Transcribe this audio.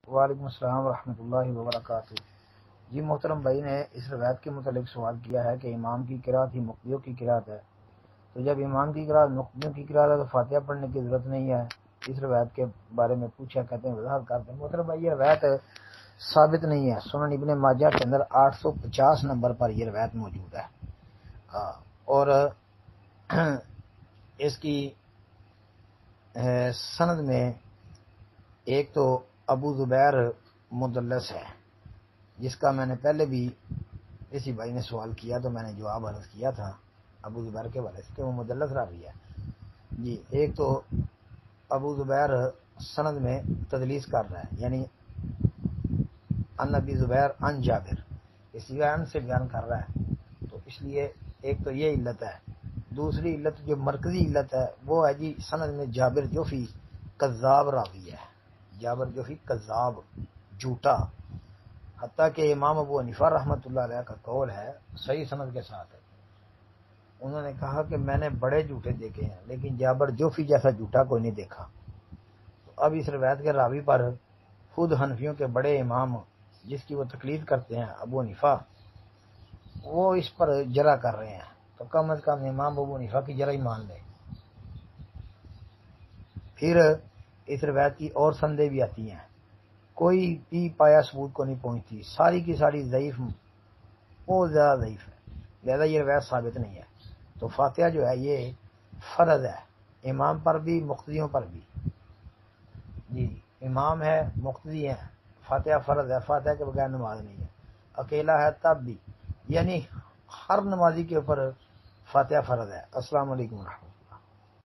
وعلیکم السلام ورحمۃ اللہ وبرکاتہ۔ جی محترم بھائی نے اس روایت کے متعلق سوال کیا ہے کہ امام کی قرات ہی مقتدیوں کی قرات ہے، تو جب امام کی قرات مقتدیوں کی قرات ہے تو فاتحہ پڑھنے کی ضرورت نہیں ہے۔ اس روایت کے بارے میں پوچھا، کہتے ہیں وضاحت کرتے ہیں۔ محترم بھائی یہ روایت ثابت نہیں ہے، سنن ابن ماجہ کے اندر 850 نمبر پر یہ روایت موجود ہے، اور اس کی سند میں ایک تو ابو زبیر مدلس ہے، جس کا میں نے پہلے بھی اسی بھائی نے سوال کیا تو میں نے جواب عرض کیا تھا ابو زبیر کے والے سے کہ وہ مدلس راوی ہے۔ جی ایک تو ابو زبیر سند میں تدلیس کر رہا ہے، یعنی ان ابی زبیر ان جابر، اس لیے سے بیان کر رہا ہے، تو اس لیے ایک تو یہ علت ہے۔ دوسری علت جو مرکزی علت ہے وہ ہے جی سند میں جابر جوفی کذاب راوی ہے، جابر جوفی کذاب، جھوٹا، حتیٰ کہ امام ابو حنیفہ رحمۃ اللہ علیہ کا قول ہے صحیح سند کے ساتھ ہے، انہوں نے کہا کہ میں نے بڑے جھوٹے دیکھے ہیں لیکن جابر جوفی جیسا جھوٹا کوئی نہیں دیکھا۔ تو اب اس روایت کے راوی پر خود حنفیوں کے بڑے امام جس کی وہ تقلید کرتے ہیں ابو حنیفہ، وہ اس پر جرح کر رہے ہیں، تو کم از کم امام ابو حنیفہ کی جرح ہی مان لیں۔ پھر اس روایت کی اور سندیں بھی آتی ہیں، کوئی بھی پایا ثبوت کو نہیں پہنچتی، ساری کی ساری ضعیف، بہت زیادہ ضعیف ہے، لہذا یہ روایت ثابت نہیں ہے۔ تو فاتحہ جو ہے یہ فرض ہے، امام پر بھی مقتدیوں پر بھی۔ جی امام ہے مقتدی ہے، فاتحہ فرض ہے، فاتحہ کے بغیر نماز نہیں ہے، اکیلا ہے تب بھی، یعنی ہر نمازی کے اوپر فاتحہ فرض ہے۔ السلام علیکم ورحمۃ اللہ۔